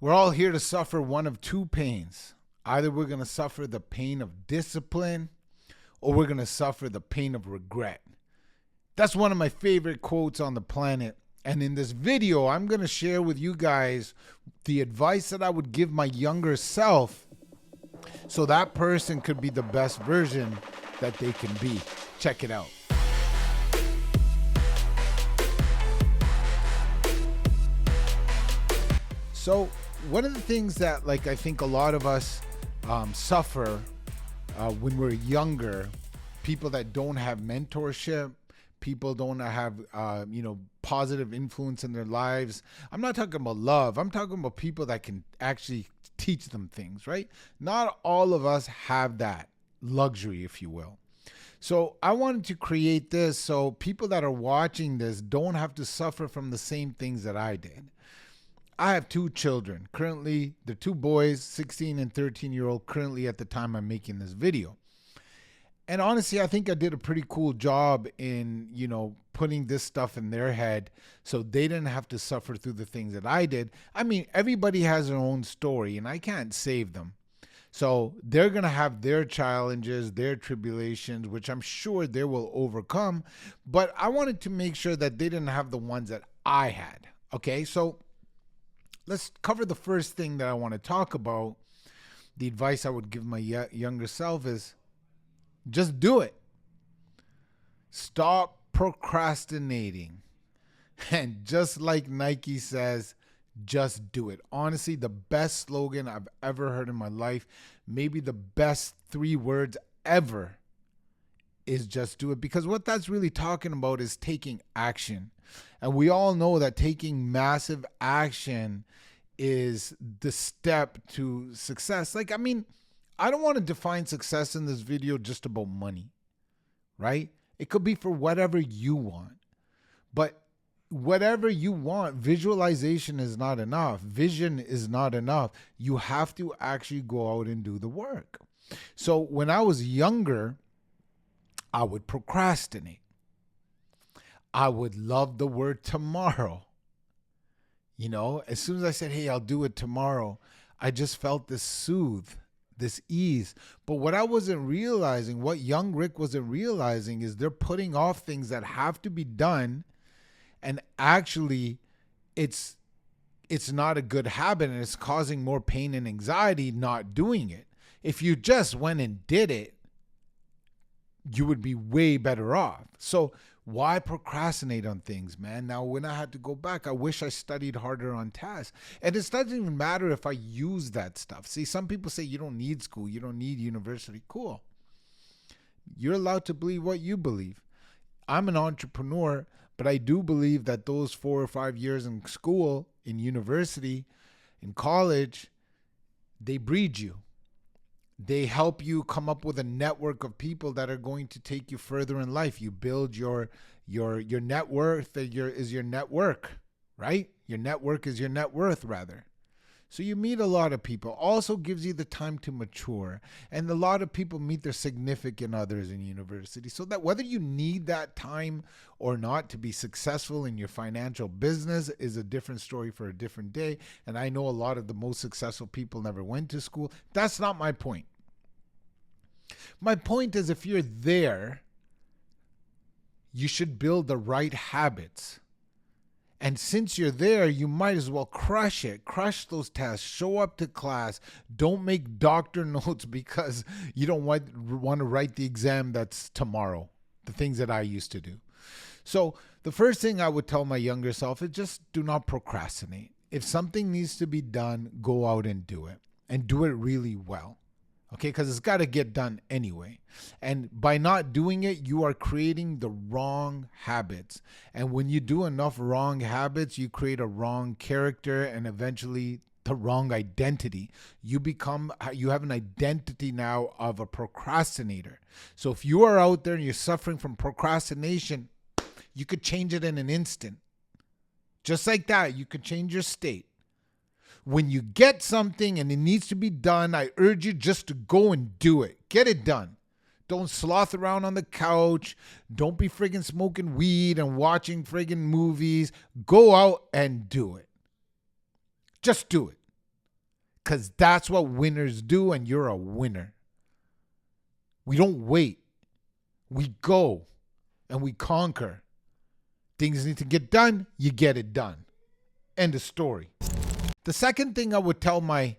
We're all here to suffer one of two pains. Either we're going to suffer the pain of discipline or we're going to suffer the pain of regret. That's one of my favorite quotes on the planet. And in this video, I'm going to share with you guys the advice that I would give my younger self so that person could be the best version that they can be. Check it out. So one of the things that I think a lot of us suffer when we're younger, people that don't have mentorship, people don't have, positive influence in their lives. I'm not talking about love. I'm talking about people that can actually teach them things, right? Not all of us have that luxury, if you will. So I wanted to create this so people that are watching this don't have to suffer from the same things that I did. I have two children. Currently, they're two boys, 16 and 13-year-old, currently at the time I'm making this video. And honestly, I think I did a pretty cool job in, putting this stuff in their head so they didn't have to suffer through the things that I did. I mean, everybody has their own story and I can't save them. So they're going to have their challenges, their tribulations, which I'm sure they will overcome. But I wanted to make sure that they didn't have the ones that I had. Okay, so let's cover the first thing that I want to talk about. The advice I would give my younger self is just do it. Stop procrastinating. And just like Nike says, just do it. Honestly, the best slogan I've ever heard in my life, maybe the best 3 words ever, is just do it. Because what that's really talking about is taking action. And we all know that taking massive action is the step to success. I don't want to define success in this video just about money, right? It could be for whatever you want. But whatever you want, visualization is not enough. Vision is not enough. You have to actually go out and do the work. So when I was younger, I would procrastinate. I would love the word tomorrow. As soon as I said, hey, I'll do it tomorrow, I just felt this soothe, this ease. But what I wasn't realizing, what young Rick wasn't realizing, is they're putting off things that have to be done. And actually, it's not a good habit, and it's causing more pain and anxiety not doing it. If you just went and did it, you would be way better off. So why procrastinate on things, man? Now, when I had to go back, I wish I studied harder on tasks. And it doesn't even matter if I use that stuff. See, some people say you don't need school, you don't need university. Cool. You're allowed to believe what you believe. I'm an entrepreneur, but I do believe that those 4 or 5 years in school, in university, in college, they breed you. They help you come up with a network of people that are going to take you further in life. You build your net worth is your network, right? Your network is your net worth, rather. So you meet a lot of people. Also gives you the time to mature. And a lot of people meet their significant others in university. So that whether you need that time or not to be successful in your financial business is a different story for a different day. And I know a lot of the most successful people never went to school. That's not my point. My point is, if you're there, you should build the right habits. And since you're there, you might as well crush it. Crush those tasks. Show up to class. Don't make doctor notes because you don't want to write the exam that's tomorrow. The things that I used to do. So the first thing I would tell my younger self is just do not procrastinate. If something needs to be done, go out and do it. And do it really well. Okay, because it's got to get done anyway. And by not doing it, you are creating the wrong habits. And when you do enough wrong habits, you create a wrong character and eventually the wrong identity. You have an identity now of a procrastinator. So if you are out there and you're suffering from procrastination, you could change it in an instant. Just like that, you could change your state. When you get something and it needs to be done, I urge you just to go and do it. Get it done. Don't sloth around on the couch. Don't be friggin' smoking weed and watching friggin' movies. Go out and do it. Just do it. because that's what winners do, and you're a winner. We don't wait. We go and we conquer. Things need to get done, you get it done. End of story. The second thing I would tell my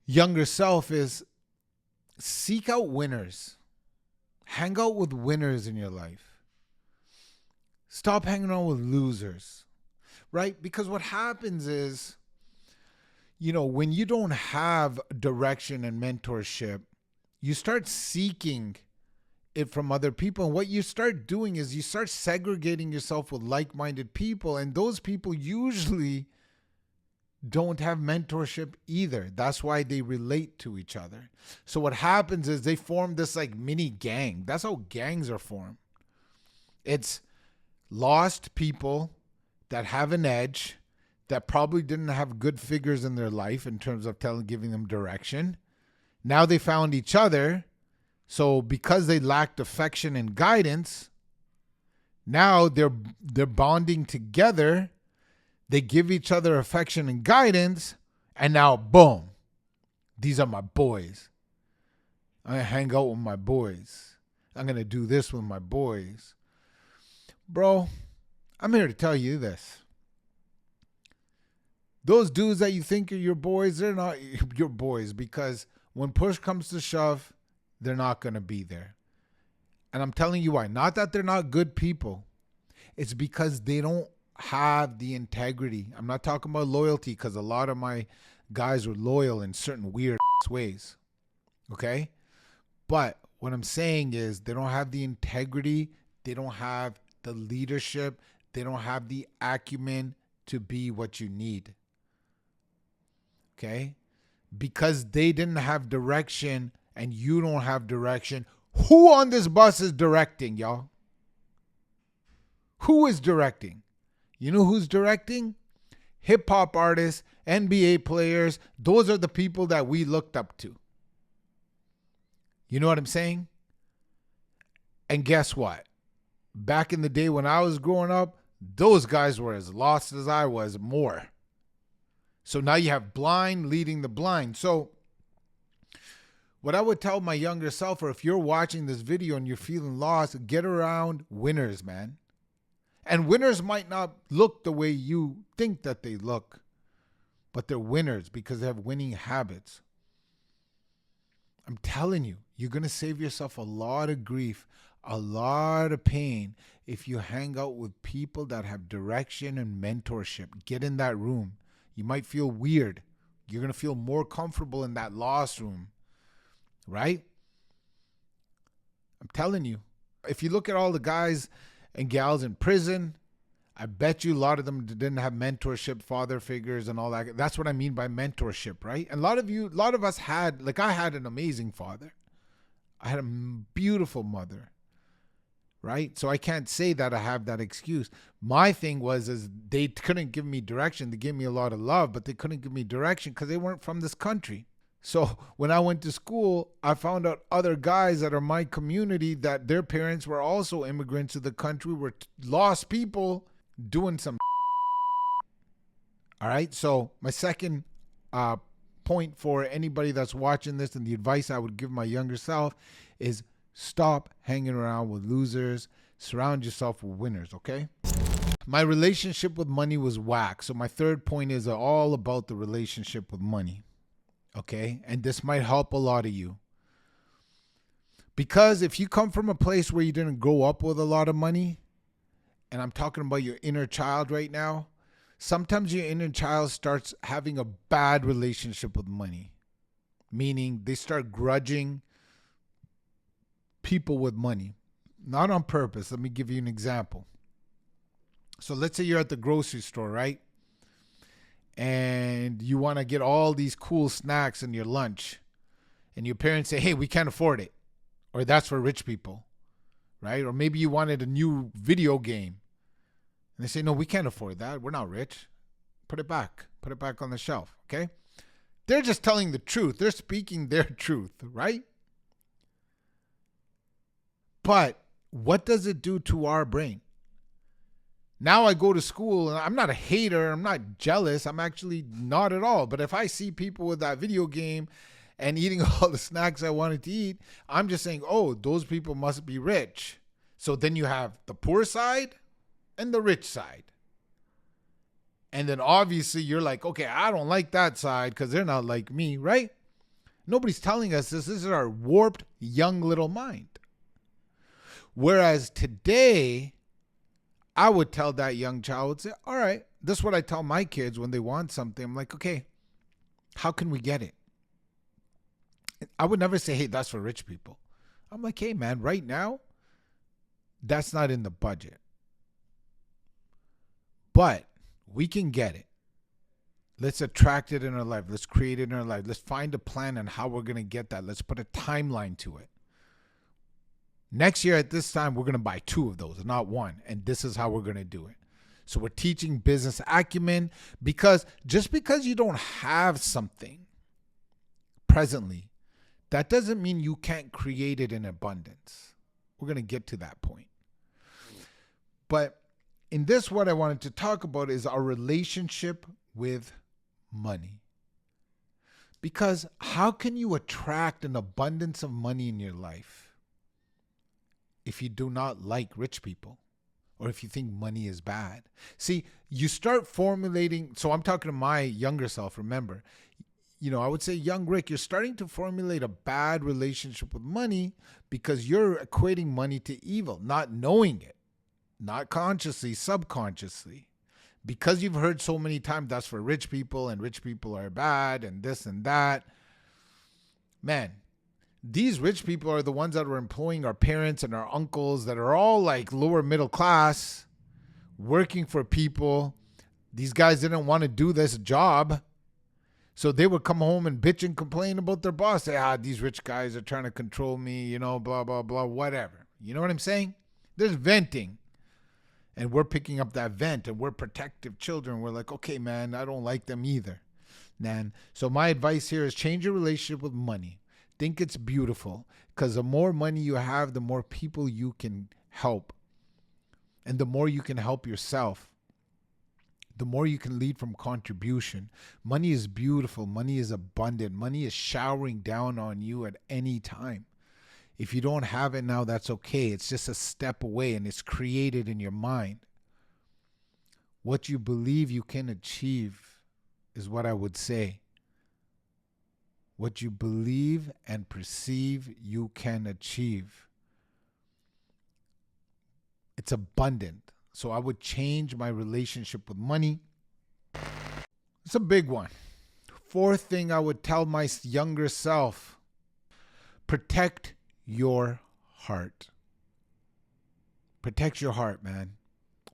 younger self is seek out winners. Hang out with winners in your life. Stop hanging out with losers, right? Because what happens is, when you don't have direction and mentorship, you start seeking it from other people. And what you start doing is you start segregating yourself with like-minded people. And those people usually don't have mentorship either. That's why they relate to each other. So what happens is they form this like mini gang. That's how gangs are formed. It's lost people that have an edge, that probably didn't have good figures in their life in terms of giving them direction. Now they found each other. So because they lacked affection and guidance, now they're bonding together. They give each other affection and guidance, and now boom, these are my boys. I'm gonna hang out with my boys. I'm gonna do this with my boys. Bro, I'm here to tell you this. Those dudes that you think are your boys, they're not your boys, because when push comes to shove, they're not going to be there. And I'm telling you why. Not that they're not good people. It's because they don't have the integrity. I'm not talking about loyalty, because a lot of my guys were loyal in certain weird ways. Okay? But what I'm saying is they don't have the integrity. They don't have the leadership. They don't have the acumen to be what you need. Okay? Because they didn't have direction and you don't have direction. Who on this bus is directing, y'all? Who is directing? You know who's directing? Hip hop artists, NBA players. Those are the people that we looked up to. You know what I'm saying? And guess what? Back in the day when I was growing up, those guys were as lost as I was, more. So now you have blind leading the blind. So what I would tell my younger self, or if you're watching this video and you're feeling lost, get around winners, man. And winners might not look the way you think that they look, but they're winners because they have winning habits. I'm telling you, you're going to save yourself a lot of grief, a lot of pain if you hang out with people that have direction and mentorship. Get in that room. You might feel weird. You're going to feel more comfortable in that lost room. Right? I'm telling you, if you look at all the guys and gals in prison, I bet you a lot of them didn't have mentorship, father figures and all that. That's what I mean by mentorship, right? And a lot of us had, like I had an amazing father. I had a beautiful mother, right? So I can't say that I have that excuse. My thing is they couldn't give me direction. They gave me a lot of love, but they couldn't give me direction because they weren't from this country. So when I went to school, I found out other guys that are my community that their parents were also immigrants to the country, were lost people doing some. All right. So my second point for anybody that's watching this, and the advice I would give my younger self, is stop hanging around with losers. Surround yourself with winners. Okay. My relationship with money was whack. So my third point is all about the relationship with money. Okay, and this might help a lot of you. Because if you come from a place where you didn't grow up with a lot of money, and I'm talking about your inner child right now, sometimes your inner child starts having a bad relationship with money. Meaning they start grudging people with money. Not on purpose. Let me give you an example. So let's say you're at the grocery store, right? And you want to get all these cool snacks in your lunch, and your parents say, hey, we can't afford it, or that's for rich people, right? Or maybe you wanted a new video game, and they say, no, we can't afford that. We're not rich. Put it back on the shelf. Okay. They're just telling the truth. They're speaking their truth, right? But what does it do to our brain? Now I go to school and I'm not a hater. I'm not jealous. I'm actually not at all. But if I see people with that video game and eating all the snacks I wanted to eat, I'm just saying, oh, those people must be rich. So then you have the poor side and the rich side. And then obviously you're like, okay, I don't like that side because they're not like me, right? Nobody's telling us this. This is our warped young little mind. Whereas today, I would tell that young child, I would say, all right, this is what I tell my kids when they want something. I'm like, okay, how can we get it? I would never say, hey, that's for rich people. I'm like, hey, man, right now, that's not in the budget. But we can get it. Let's attract it in our life. Let's create it in our life. Let's find a plan on how we're going to get that. Let's put a timeline to it. Next year at this time, we're going to buy 2 of those, not 1. And this is how we're going to do it. So we're teaching business acumen, because just because you don't have something presently, that doesn't mean you can't create it in abundance. We're going to get to that point. But in this, what I wanted to talk about is our relationship with money. Because how can you attract an abundance of money in your life if you do not like rich people, or if you think money is bad? See, you start formulating. So I'm talking to my younger self, remember. I would say, young Rick, you're starting to formulate a bad relationship with money because you're equating money to evil, not knowing it, not consciously, subconsciously. Because you've heard so many times that's for rich people and rich people are bad and this and that. Man, these rich people are the ones that are employing our parents and our uncles that are all like lower middle class, working for people. These guys didn't want to do this job. So they would come home and bitch and complain about their boss. Say, these rich guys are trying to control me, blah, blah, blah, whatever. You know what I'm saying? There's venting. And we're picking up that vent, and we're protective children. We're like, okay, man, I don't like them either. Man. So my advice here is change your relationship with money. Think it's beautiful, because the more money you have, the more people you can help. And the more you can help yourself, the more you can lead from contribution. Money is beautiful. Money is abundant. Money is showering down on you at any time. If you don't have it now, that's okay. It's just a step away, and it's created in your mind. What you believe you can achieve is what I would say. What you believe and perceive you can achieve. It's abundant. So I would change my relationship with money. It's a big one. 4th thing I would tell my younger self: protect your heart. Protect your heart, man.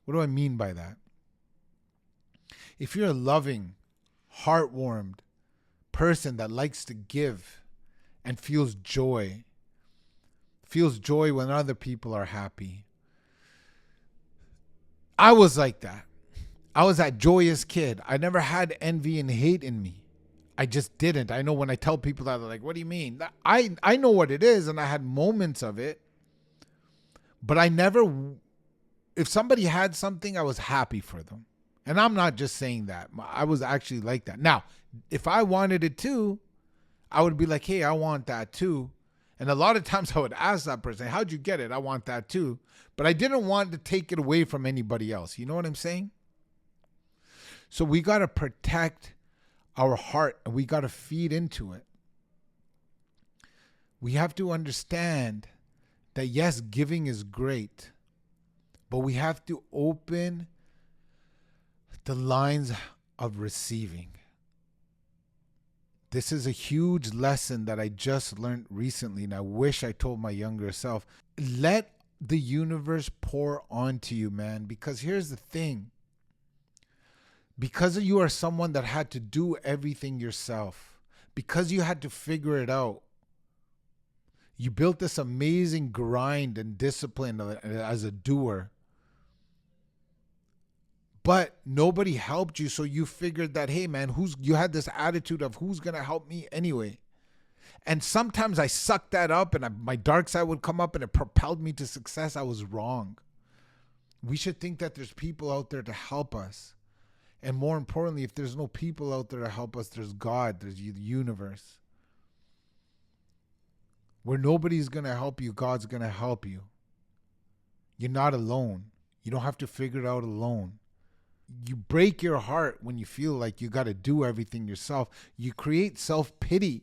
What do I mean by that? If you're a loving, heart-warmed person that likes to give and feels joy when other people are happy. I was like that. I was that joyous kid. I never had envy and hate in me. I just didn't. I know when I tell people that, they're like, what do you mean? I know what it is, and I had moments of it. But I never, if somebody had something, I was happy for them. And I'm not just saying that. I was actually like that. Now, if I wanted it too, I would be like, hey, I want that too. And a lot of times I would ask that person, how'd you get it? I want that too. But I didn't want to take it away from anybody else. You know what I'm saying? So we got to protect our heart, and we got to feed into it. We have to understand that, yes, giving is great, but we have to open the lines of receiving. This is a huge lesson that I just learned recently, and I wish I told my younger self. Let the universe pour onto you, man, because here's the thing. Because you are someone that had to do everything yourself, because you had to figure it out, you built this amazing grind and discipline as a doer. But nobody helped you, so you figured that, hey, man, you had this attitude of who's going to help me anyway. And sometimes I sucked that up, and my dark side would come up, and it propelled me to success. I was wrong. We should think that there's people out there to help us. And more importantly, if there's no people out there to help us, there's God, there's the universe. Where nobody's going to help you, God's going to help you. You're not alone. You don't have to figure it out alone. You break your heart when you feel like you got to do everything yourself. You create self-pity.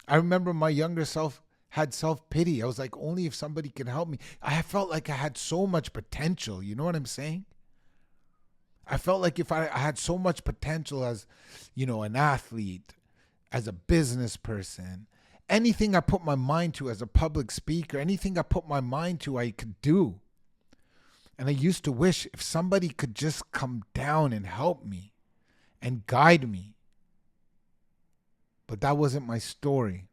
I remember my younger self had self-pity. I was like, only if somebody can help me. I felt like I had so much potential. You know what I'm saying? I felt like if I had so much potential as, an athlete, as a business person, anything I put my mind to as a public speaker, anything I put my mind to, I could do. And I used to wish if somebody could just come down and help me and guide me. But that wasn't my story.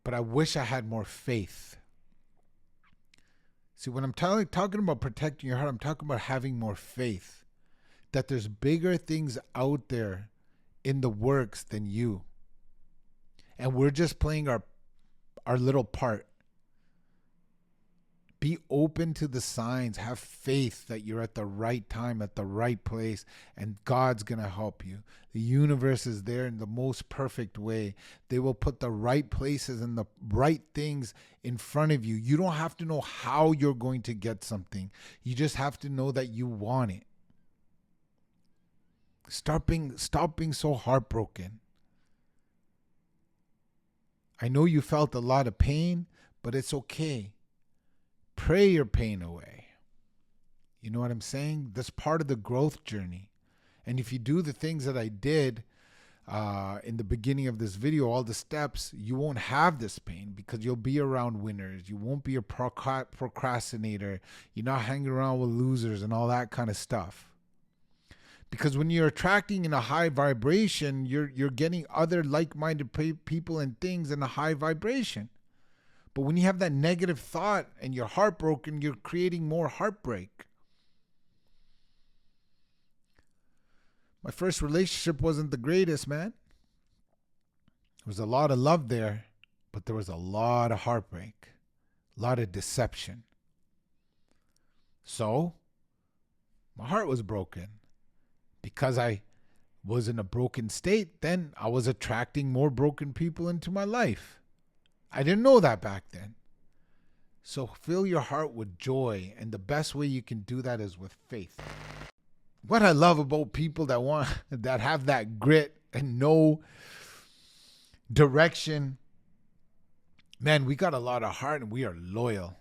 But I wish I had more faith. See, when I'm talking about protecting your heart, I'm talking about having more faith. That there's bigger things out there in the works than you. And we're just playing our little part. Be open to the signs. Have faith that you're at the right time, at the right place, and God's going to help you. The universe is there in the most perfect way. They will put the right places and the right things in front of you. You don't have to know how you're going to get something. You just have to know that you want it. Stop being so heartbroken. I know you felt a lot of pain, but it's okay. Pray your pain away. You know what I'm saying? That's part of the growth journey. And if you do the things that I did in the beginning of this video, all the steps, you won't have this pain because you'll be around winners. You won't be a procrastinator. You're not hanging around with losers and all that kind of stuff. Because when you're attracting in a high vibration, you're getting other like-minded people and things in a high vibration. But when you have that negative thought and you're heartbroken, you're creating more heartbreak. My first relationship wasn't the greatest, man. There was a lot of love there, but there was a lot of heartbreak, a lot of deception. So, my heart was broken. Because I was in a broken state, then I was attracting more broken people into my life. I didn't know that back then. So fill your heart with joy, and the best way you can do that is with faith. What I love about people that have that grit and no direction, man, we got a lot of heart and we are loyal.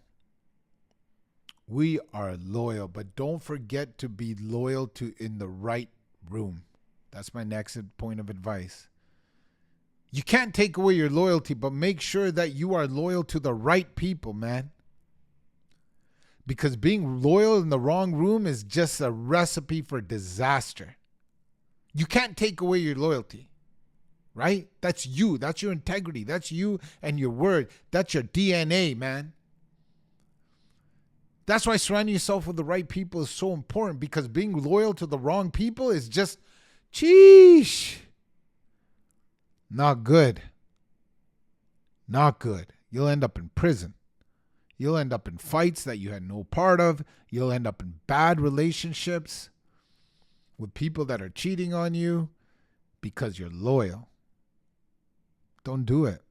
We are loyal, but don't forget to be loyal to in the right room. That's my next point of advice. You can't take away your loyalty, but make sure that you are loyal to the right people, man. Because being loyal in the wrong room is just a recipe for disaster. You can't take away your loyalty, right? That's you. That's your integrity. That's you and your word. That's your DNA, man. That's why surrounding yourself with the right people is so important, because being loyal to the wrong people is just, sheesh, not good. Not good. You'll end up in prison. You'll end up in fights that you had no part of. You'll end up in bad relationships with people that are cheating on you because you're loyal. Don't do it.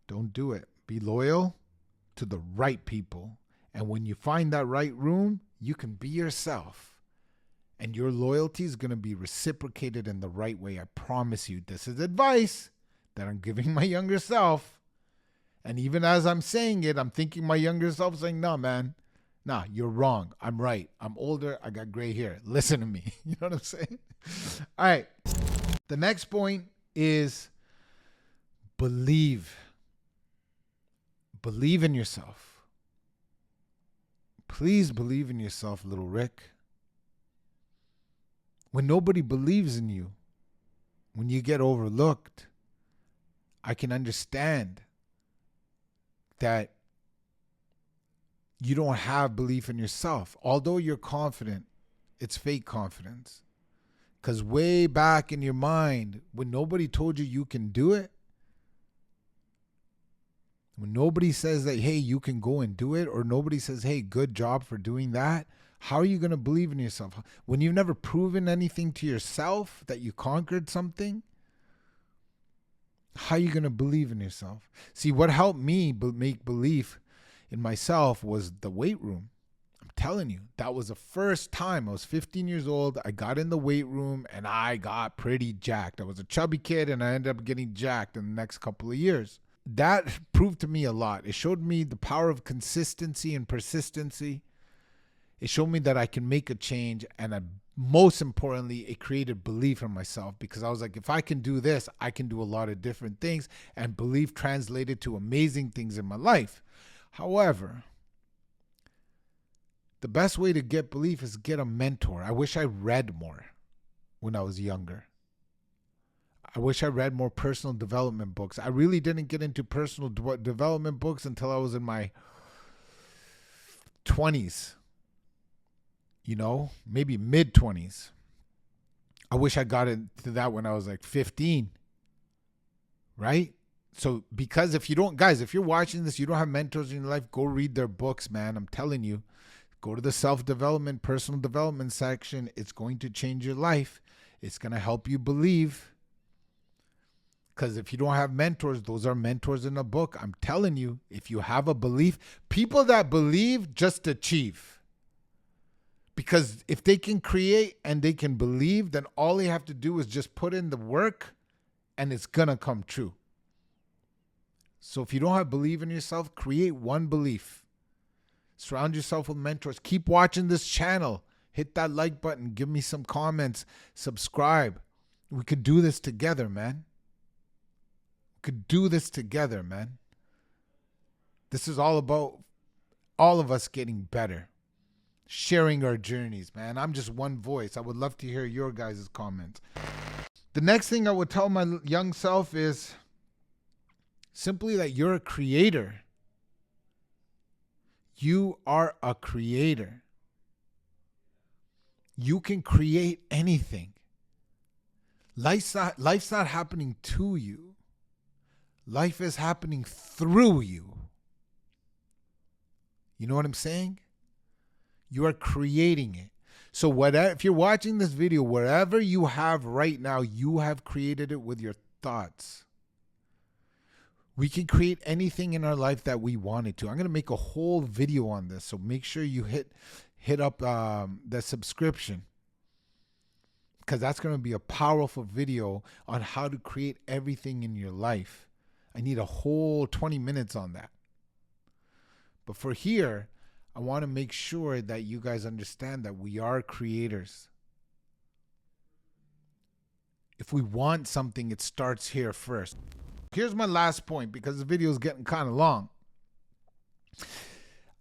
Don't do it. Be loyal to the right people. And when you find that right room, you can be yourself. And your loyalty is going to be reciprocated in the right way. I promise you. This is advice that I'm giving my younger self. And even as I'm saying it, I'm thinking my younger self saying, no, man. Nah, you're wrong. I'm right. I'm older. I got gray hair. Listen to me. You know what I'm saying? All right. The next point is believe. Believe in yourself. Please believe in yourself, little Rick. When nobody believes in you, when you get overlooked, I can understand that you don't have belief in yourself. Although you're confident, it's fake confidence. Because way back in your mind, when nobody told you you can do it, When nobody says that, hey, you can go and do it, or nobody says, hey, good job for doing that, how are you going to believe in yourself? When you've never proven anything to yourself that you conquered something, how are you going to believe in yourself? See, what helped me make belief in myself was the weight room. I'm telling you, that was the first time. I was 15 years old. I got in the weight room and I got pretty jacked. I was a chubby kid and I ended up getting jacked in the next couple of years. That proved to me a lot. It showed me the power of consistency and persistency. It showed me that I can make a change, and most importantly, it created belief in myself, because I was like, if I can do this, I can do a lot of different things, and belief translated to amazing things in my life. However, the best way to get belief is get a mentor. I wish I read more when I was younger. I wish I read more personal development books. I really didn't get into personal development books until I was in my 20s, maybe mid 20s. I wish I got into that when I was like 15, right? So because if you're watching this, you don't have mentors in your life, go read their books, man. I'm telling you, go to the self-development, personal development section. It's going to change your life. It's going to help you believe. Because if you don't have mentors, those are mentors in a book. I'm telling you, if you have a belief, people that believe just achieve. Because if they can create and they can believe, then all they have to do is just put in the work and it's going to come true. So if you don't have belief in yourself, create one belief. Surround yourself with mentors. Keep watching this channel. Hit that like button. Give me some comments. Subscribe. We could do this together, man. Could do this together, man. This is all about all of us getting better, sharing our journeys, man. I'm just one voice. I would love to hear your guys' comments. The next thing I would tell my young self is simply that you're a creator. You are a creator. You can create anything. Life's not happening to you. Life is happening through you. You know what I'm saying? You are creating it. So whatever, if you're watching this video, wherever you have right now, you have created it with your thoughts. We can create anything in our life that we wanted to. I'm going to make a whole video on this. So make sure you hit up the subscription, because that's going to be a powerful video on how to create everything in your life. I need a whole 20 minutes on that. But for here, I want to make sure that you guys understand that we are creators. If we want something, it starts here first. Here's my last point, because the video is getting kind of long.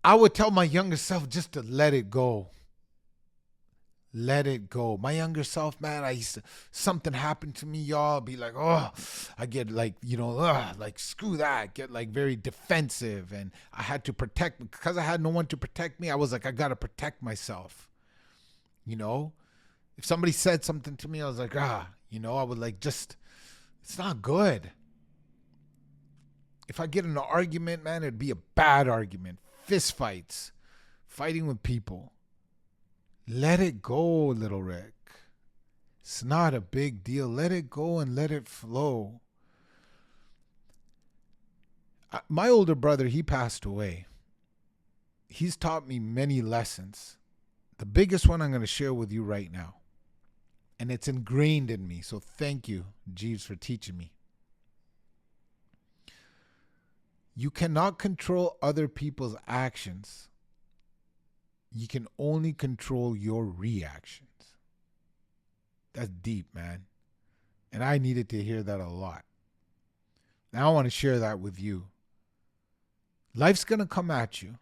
I would tell my younger self just to let it go. Let it go. My younger self, man, something happened to me, y'all. I'll be like, oh, I get like, like screw that. Get like very defensive. And I had to protect, because I had no one to protect me. I was like, I got to protect myself. If somebody said something to me, I was like, I would like it's not good. If I get in an argument, man, it'd be a bad argument. Fist fights, fighting with people. Let it go, little Rick. It's not a big deal. Let it go and let it flow. My older brother, he passed away. He's taught me many lessons. The biggest one I'm going to share with you right now. And it's ingrained in me. So thank you, Jeeves, for teaching me. You cannot control other people's actions. You can only control your reactions. That's deep, man. And I needed to hear that a lot. Now I want to share that with you. Life's going to come at you.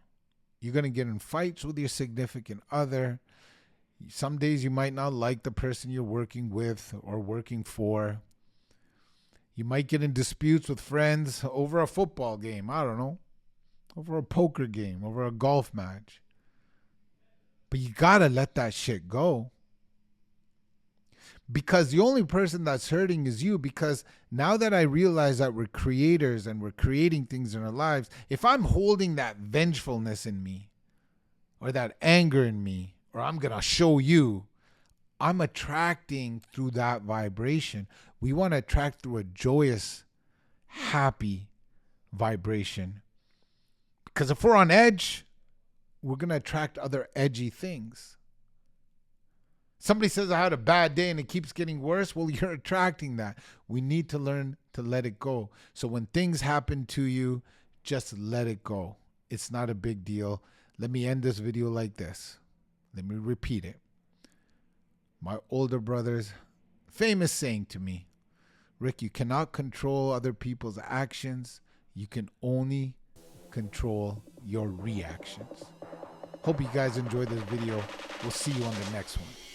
You're going to get in fights with your significant other. Some days you might not like the person you're working with or working for. You might get in disputes with friends over a football game. I don't know. Over a poker game, over a golf match. But you got to let that shit go. because the only person that's hurting is you. Because now that I realize that we're creators and we're creating things in our lives, if I'm holding that vengefulness in me or that anger in me, or I'm going to show you, I'm attracting through that vibration. We want to attract through a joyous, happy vibration. Because if we're on edge, we're going to attract other edgy things. Somebody says, I had a bad day and it keeps getting worse. Well, you're attracting that. We need to learn to let it go. So when things happen to you, just let it go. It's not a big deal. Let me end this video like this. Let me repeat it. My older brother's famous saying to me, Rick, you cannot control other people's actions. You can only control your reactions. Hope you guys enjoyed this video. We'll see you on the next one.